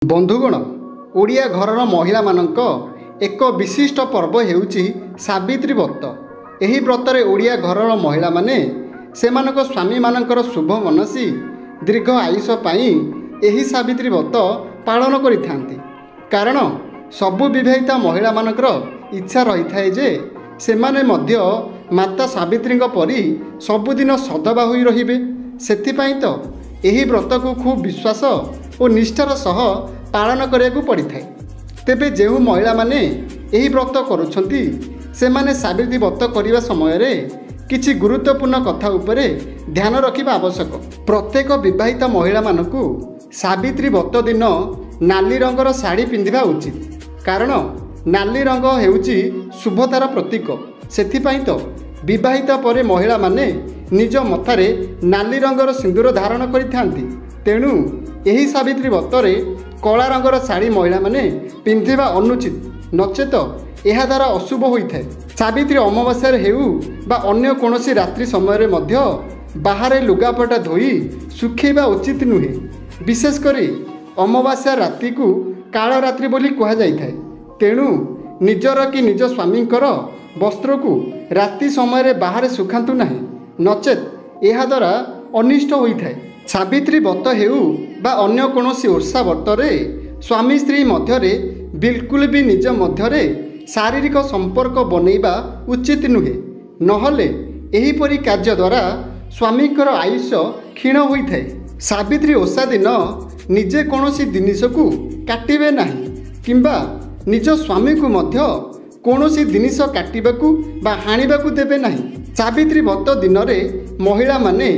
बंधुगण ओडिया घरर महिला मानक एक विशिष्ट पर्व हेउची सावित्री व्रत। एही व्रतरे ओडिया घरर महिला माने सेमानक स्वामी मानकर शुभ मनसी दीर्घ आयुष पाई एही सावित्री व्रत पालन करिथांती। कारण सबु विवाहिता महिला मानकर इच्छा रही थाए जे सेमाने मध्य माता सावित्री परी सबुदिन सदबा होई रहिबे। सेथिपाई तो एही व्रत को खूब विश्वास और निष्ठार सह पालन करिया पड़ी थाए। तेबे जेहु महिला माने एही व्रत करुछंती सेमाने सावित्री व्रत करिवा समय रे किछि गुरुत्वपूर्ण कथा उपरे ध्यान रखिबा आवश्यक। प्रत्येक विवाहिता महिला मानकु सावित्री व्रत दिन नाली रंगर साड़ी पिंधिबा उचित। कारण नाली रंग हेउची शुभतार प्रतीक। सेथिपाई तो विवाहिता परे महिला माने निज मथारे नाली रंगर सिंदूर धारण करिथांती। तेणु एही सावित्री व्रतरे कला रंगर साड़ी महिला माने पिंधिबा अनुचित, नचेत यह द्वारा अशुभ होइथाए। सावित्री अमावास्या हेउ बा अन्य कोनोसी रात्रि समय रे मध्य बाहरे लुगापटा धोई सुखेबा उचित नुहे। विशेष करी अमावास्या राति को काल रात्रि बोली कहा जाइथाए। तेणु निजर कि निज स्वामींकर वस्त्र को राति समय रे बाहर सुखांतु नाही, नचेत यह द्वारा अनिष्ट होइथाए। सावित्री व्रत हेउ बा अन्य कोनोसी ओषा व्रतरे स्वामी स्त्री मध्यरे बिल्कुल भी निज मध्यरे शारीरिक संपर्क बनैबा उचित नुहे। नहले एहीपरि कार्य द्वारा स्वामींकर आयुष्य क्षीण होइथाए। सावित्री ओषा दिन निजे कोनोसी जिनिस को काटिबे नाही किंबा निज स्वामी को मध्य कोनोसी जिनिस काटिबाकू बा हाणिबाकू देबे नाही। सावित्री व्रत दिन रे महिला माने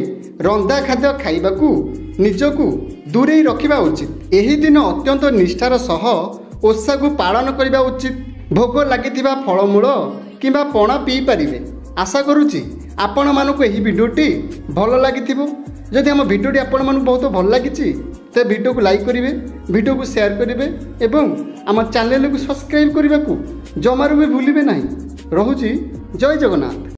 रंधा खाद्य खाइबाकू निजकू दूरे रखिबा उचित। एही दिन अत्यंत निष्ठार सह ओषा को पालन करिबा उचित। भोग लागिथिबा फलमूल किंबा पणा पी पारिबे। आशा करूची आपण मानकू एही भिडियोटी भल लागिथिबो। जदि आम भिडियोटी आपण मानकू बहुत भल लागिछि ते भिडियो को लाइक करिवे, भिडियो को शेयर करिवे एवं आम चैनल को सब्सक्राइब करने को जमारू भी भूलिबे नहीं। रहुची जय जगन्नाथ।